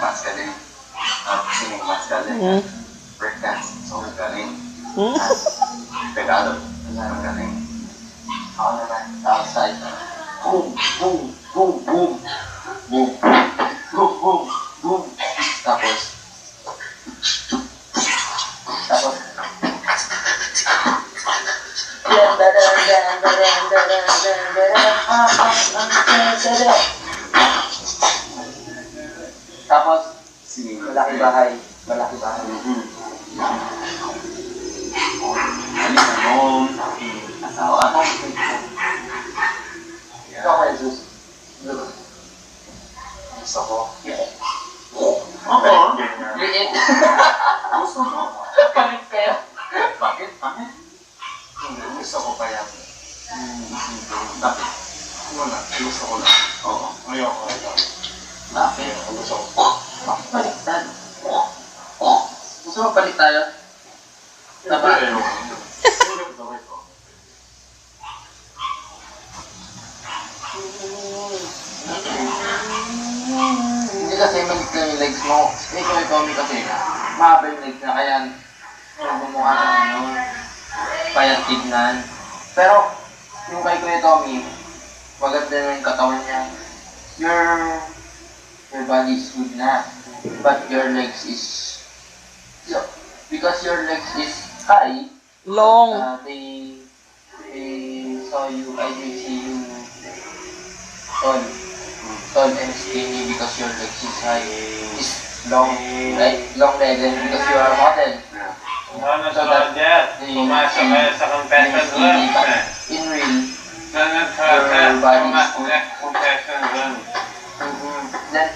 mas galing. Singing mas galing. Breakdance, so galing. Tagalog, ang galing. Ako naman, outside. Boom, boom, boom, boom. Boom, boom, boom, boom. Tapos, tapos, malaki bahay. Malaki bahay. Alis na home. Asawa. Ikaw kaya, Jesus. Gusto ko. Oo. Liit. Gusto ko. Palit kayo. Bakit? Bakit? Gusto ko pa yan. Bakit? Wala. Gusto ko lang. Oo. Ayoko na lang. Bakit? Gusto ko. Bakit baliktad? Gusto mo balik tayo? Taba? Hindi kasi malit lang yung legs mo. Ikaw, Tommy, kasi mahaba yung legs na kaya bumukha ng ano, kaya tignan. Pero, yung kay Kuya Tommy, maganda na yung katawan niya. Your body is good na. But your legs is, because your legs is high, long. They saw you, I did see you tall and skinny because your legs is high, is long, right? Long legged because you are a model. Ano sa budget? Pumasok kayo sa confession room. In real, Your body is good. confession room. Then,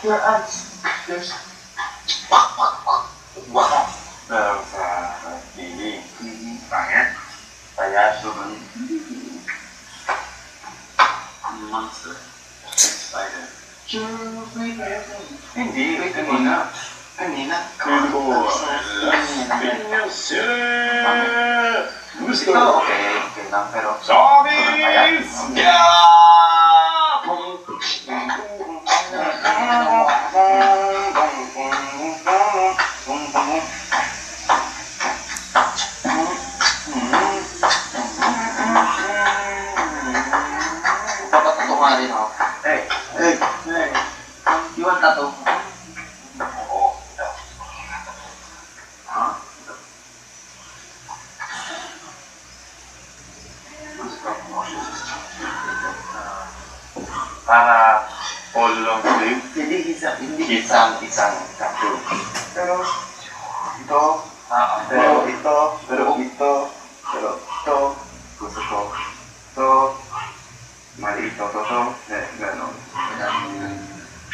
your abs, there's Pero sa TV, pangit. Payaso nun. monster. Spider. Hindi, kanina. Kanina. Gusto. Okay lang, pero Zombies! Papatuto nga rin ako. Hey! You want tattoo? Oo. Ha? Para all long sleeve. Hindi Isang tattoo. Pero, ito, Pero ito, gusto ko. Ito, mali ito, gano'n.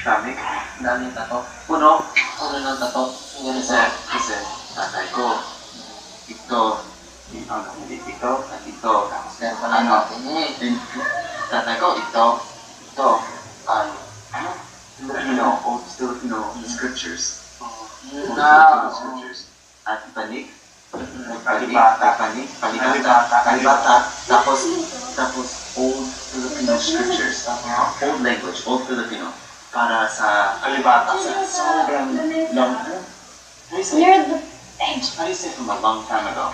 Dami. daming tato. Puno ng tato. Yung ganun sa Kasi, tatay ko, ito, at ito. Kaya pala natin eh. Tatay ko, ito, Filipino, old Filipino scriptures. Old Filipino scriptures. At panik, kalibata, tapos old Filipino scriptures. Old language, old Filipino. Para sa kalibata, sa sobrang long time. You're the edge. How do you say from a long time ago?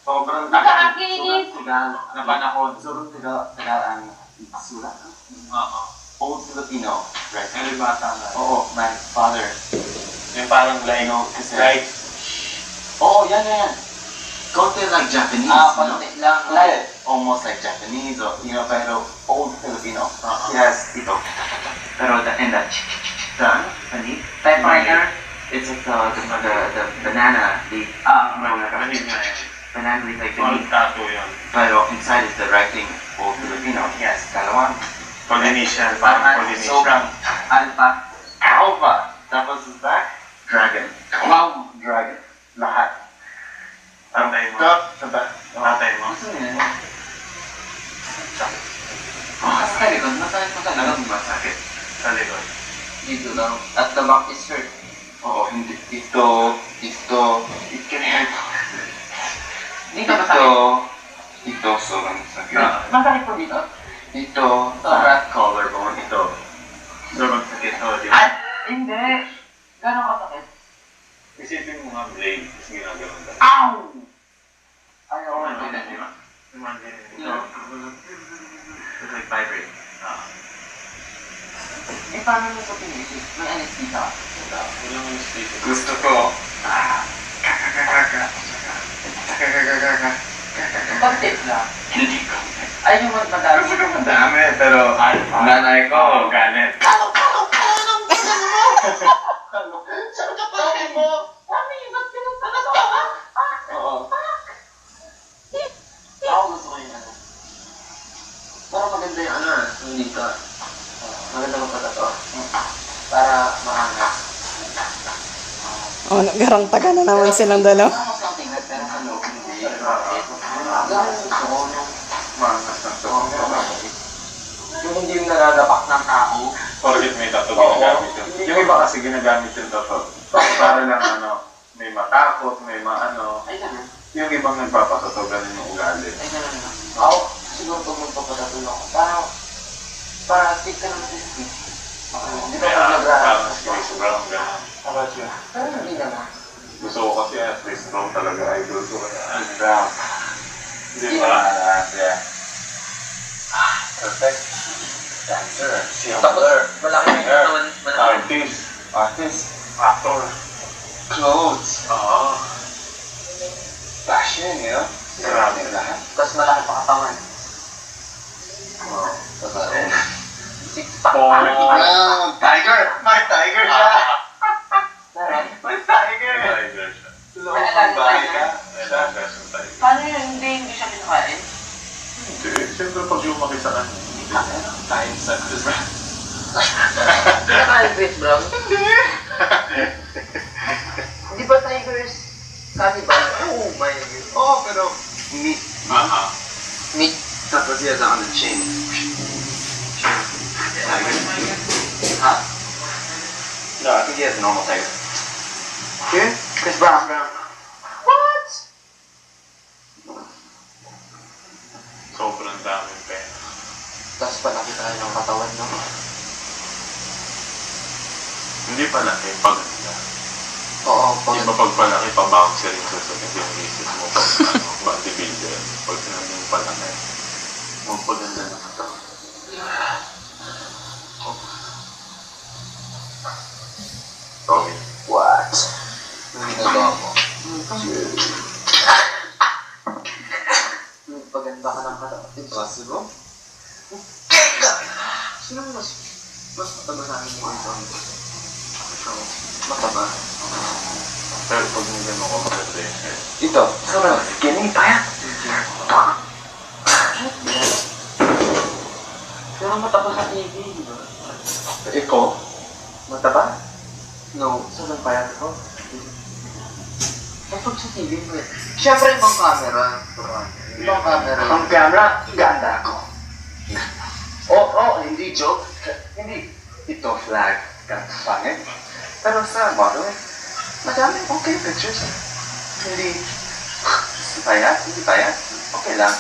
Sobrang Nakakakinis. tagal na panahon. Sobrang tagal ang sulat. Old Filipino. Right. Kalibata na. Oo, my father. Yung parang like, Kasi, like, yan. Konti like Japanese. Konti lang. Like, almost like Japanese, or, pero old Filipino. Yes, ito. Pero and the honey, Typewriter. it's like the banana leaf. manig na yun. Banana leaf like All beneath. tattoo yun. Pero inside is the writing old Filipino. Yes, dalawa. Polynesian, parang Polynesian. Sobrang Alpha. alpha. Tapos is back, dragon. Wow. Dragon. Lahat. Tatay mo. Tatay mo. Gusto niya. Sa likod, masakit pa talaga. Masakit. Sa likod. Dito lang. At the back is hurt. Oo, hindi. Ito, it can hurt. Dito masakit. Ito, sobrang sakit. Masakit po dito. Ito, Sobra. collarbone. Ito, sobrang sakit. Oh, di ba? At Hindi. Gano'ng katakit? Isipin mo nga blade, tapos ginagawa ka. Ow! Ayaw ko Imagine na. it, di ba? Imagine it. It's like vibrate. Eh, paano mo ito pinisip? May anesthesia ka? Walang mistake. Gusto ko. Pag-tip lang. Ay, yung madami. Gusto ko madami, pero nanay ko, galit. Saan ka pa mo? Mami, ba't pinagpala ka? Oo. Ako gusto ko yung ano. Para maganda yung ano, hindi ka. Maganda magpatato. Para maangas. Oh, nagarang taga na naman silang dalawa. Mas lang tingnan, pero sa loob hindi. Gano'n gusto ko yung Mangas ng to. yung hindi yung nalalapak ng tao. Porkit may tattoo ginagamit yun. Yung iba kasi ginagamit yung tattoo. Para lang may matakot, may maano. Ay, ganun. Yung ibang nagpapatato, ganun yung ugali. Ay, ganun na. Ako, siguro pag magpapatatulong ako, para stick ka naman sa stick. Hindi ba pag Parang nag-raan? si Chris Brown, ganun. Pero hindi naman. Gusto ko kasi Chris Brown talaga, idol ko. Brown. Di ba? Yeah. Perfect. Dancer. Tapos, malaki yung katawan. Artist. Artist. Actor. Clothes. Oo. Fashion, you know? Grabe. Lahat. Tapos malaki pa katawan. Totoo. Six pack. Tiger! May tiger siya! Meron. May tiger! Tiger siya. Loob ng bahay ka. Tiger siya. Paano yun? Hindi siya kinakain? Hindi. Siyempre pag lumaki sa kanya. Kain sa Chris Brown. Kinakain Chris Brown? Hindi ba tigers cannibal? Oh my God. Oh, pero meat. Meat. Tapos he has on the chin. Ha? No, I think he has a normal tiger. Okay. Chris Brown. What? Sobrang daming pera. Tapos palaki tayo ng katawan, no? Hindi palaki, paganda. Oo, pag... Iba pag palaki, pa-bouncer yung sasabihin yung isip mo pag bodybuilder. Pag sinabi yung palaki, magpaganda na ito. Tommy. What? Yung ginagawa mo. Paganda ka ng katawan. Impossible? Sino mas mataba sa akin yung ito? Mataba. Pero pag may gano'n ko maganda yung head. Ito. Sobrang skinny pa yan. Pero mataba sa TV, di ba? Ikaw? Mataba? No. Sobrang payat ko. Kapag sa TV mo eh. Siyempre ibang camera. Ibang camera. Ang camera, ganda ako. Hindi joke. Hindi. Ito flag. Pangit. Pero sa model, madami okay pictures. Hindi payat, hindi payat. Okay lang.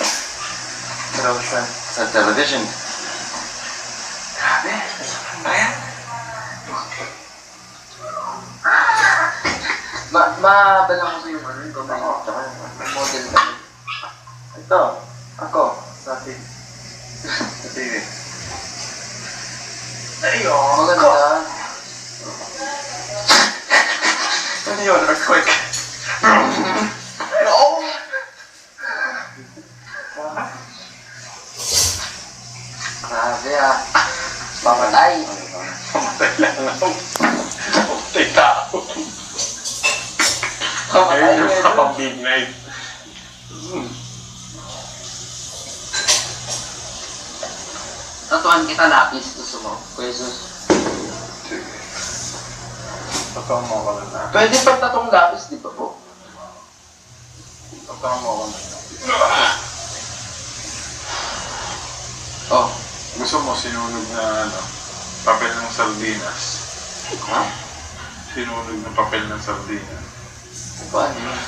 Pero sa television, grabe, sobrang payat. Mabala ko sa yung ano, yung kamay. Model ka. Ito, ako, sa TV. Sa TV. Ayun, Maganda. Ano yun? Earthquake. Grabe ah. Pamatay. Pamatay lang ako. Pamatay tao. Pamatay Ayun yung medyo. kapang big night. Tatuan kita lapis. Gusto mo? Jesus. Sige. Totoo mo ako na. Pwede pa tatong lapis, di ba po? Totoo mo ako na. Oh. Gusto mo sinunog na papel ng sardinas? Ha? Sinunog na papel ng sardinas. Paano yun?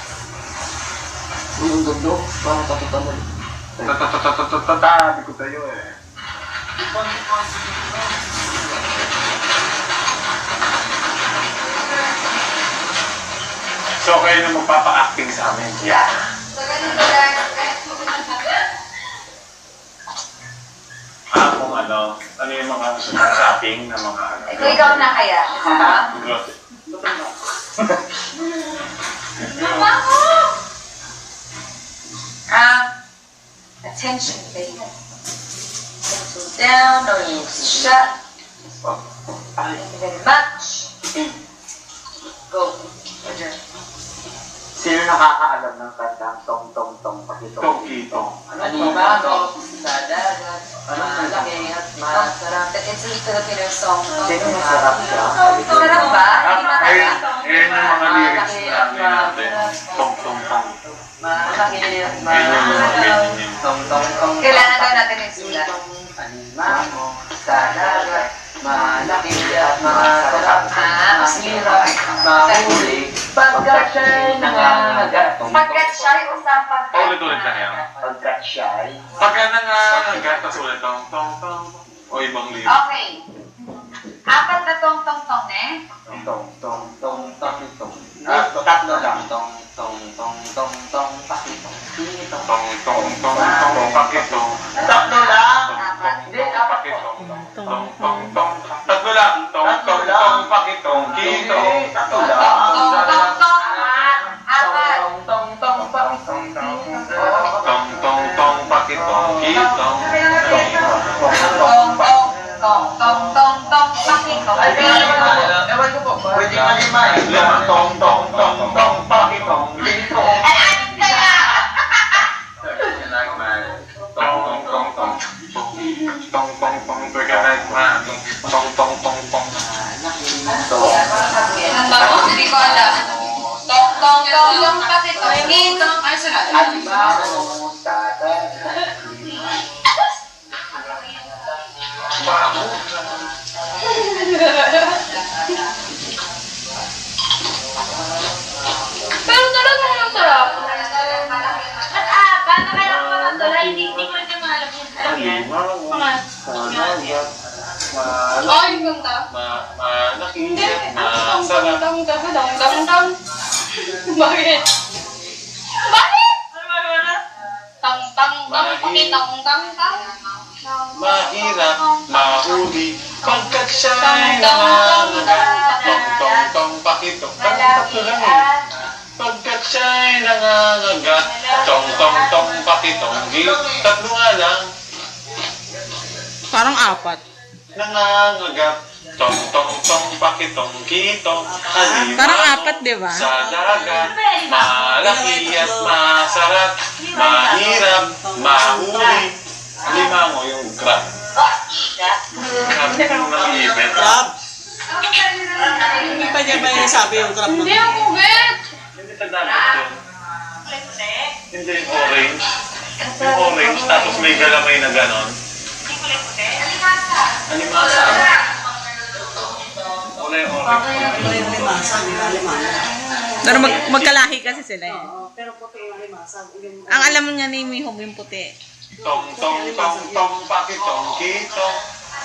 Uy, ang ganda. Parang tatutamol. Tatatabi ko tayo eh. So, kayo na magpapa-acting sa amin. Yeah. Kung ano yung mga gusto ng shopping na mga ano. Ikaw na kaya? Attention, baby. Pencil down, no need to shut. Thank you very much. Go. Roger. Sino nakakaalam ng kantang tong tong tong pakitong? Tong-itong. Animado sa dagat, malaki at masarap. It's a Filipino song. Sino masarap siya? Masarap ba? Hindi Ayun, masarap? ayun yung mga lyrics na natin. Tong-tong-tong. Malaki at Ayun yung mga masarap. ganyan yun. Kailangan daw natin yung sulat. Animado sa dagat, malaki at Masarap. Mas hirap. mahuli, pagkat siya'y nangangagat. Pagkat siya'y usapan ka. Paulit-ulit lang yan. Pagkat siya'y Pagka nangangagat, tas ulit tong-tong-tong. O ibang lyrics. Okay. Apat na tong-tong-tong, eh? tong tong tong pakitong. Tatlo lang. Tong tong tong tong tong pakitong. Pakitong. Tong-tong-tong-tong pakitong. Tatlo lang. Hindi, apat po. Tong-tong-tong. Tatlo lang. Tong-tong-tong pakitong. Kito. Tatlo lang. Tong-tong-tong, apat. Tong tong tong tong tong. Tong-tong-tong pakitong. Kito. Tong-tong-tong, pakitong. Ewan ko po. Pwede nga lima eh. Tong tong tong tong pakitong. Kito. Ay, anong kaya? Tong-tong-tong-tong. Tong-tong-tong. Teka na. Tong-tong-tong-tong. Ang bago, hindi ko alam. Tong-tong-tong, pakitong. Kitong. Ay, sunod. Alimango sa dagat. Pero talaga yung sarap. At paano kaya ako matulay? Hindi ko rin alam yung sarap yan. Mga ay, ganda. Malaki. Hindi. Masarap. Tang. Bakit? Bakit? Tang. Pakitang. Mahirap mahuli pagkat siya'y nangangagat. Tong-tong-tong pakitong. Tatlo lang eh. Pagkat siya'y nangangagat. Tong-tong-tong pakitong. Tatlo nga lang. Parang apat. Nangangagat. Tong-tong-tong pakitong. Kitong. Parang apat, di ba? Sa dagat. Malaki at masarap. Mahirap mahuli. Limango yung crab. Crab yung nag-iibet. Hindi pa niya ba sabi yung crab Hindi ako bet. Hindi pa dapat yun. Hindi yung orange. Yung orange, tapos may galamay na ganon. Alimasa. Wala yung orange. Pero magkalahi kasi sila eh. Pero puti yung alimasa. Ang alam mo nga ni Mihom yung puti. Tong, tong, tong, tong, pakitong, kitong.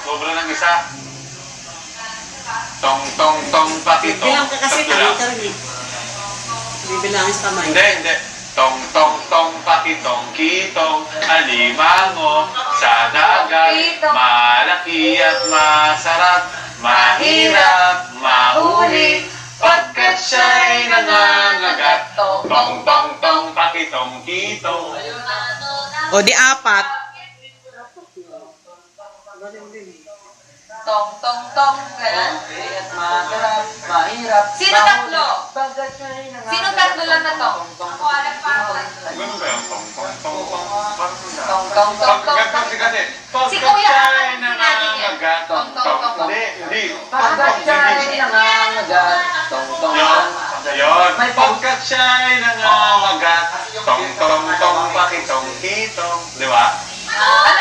Sobra ng isa. Tong, tong, tong, pakitong. Bilang ka kasi Tatlo lang. kalita rin eh. Bibilangin sa kamay. Hindi. Tong, tong, tong, pakitong, kitong, alimango, sa dagat, malaki at masarap, mahirap, mahuli, pagkat siya'y nangangagat. Tong, tong, tong, pakitong, kitong. O di apat. Tong-tong-tong, ganun. Sino tatlo? Sino tatlo lang na tong? Ako alam pa ako. Ganun ba yung tong, tong, tong, tong? Parang wala. Tong-tong-tong-tong. Pagkat Si Kuya siya'y ang sinabi niya. nangangagat. Tong, tong, tong, tong. Hindi. Pagkat siya'y nangangagat. Tong tong Yun. tong. Yun. Pagkat siya'y nangangagat. Tong, tong, tong, pakitong, kitong. Di ba?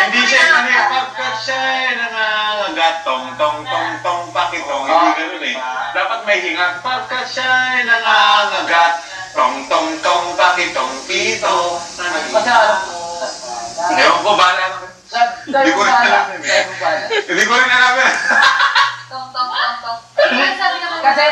Hindi siya pagkat siya'y nangangagat. Tong, tong, tong, tong, pakitong. Hindi ganun eh. Dapat may hinga. Pagkat siya'y nangangagat. Tong, tong, tong, pakitong, kitong. Ewan ko, bahala na. Hindi ko rin alam eh. Hindi ko rin alam eh. Tong-tong-tong-tong. Sabi naman. Kasi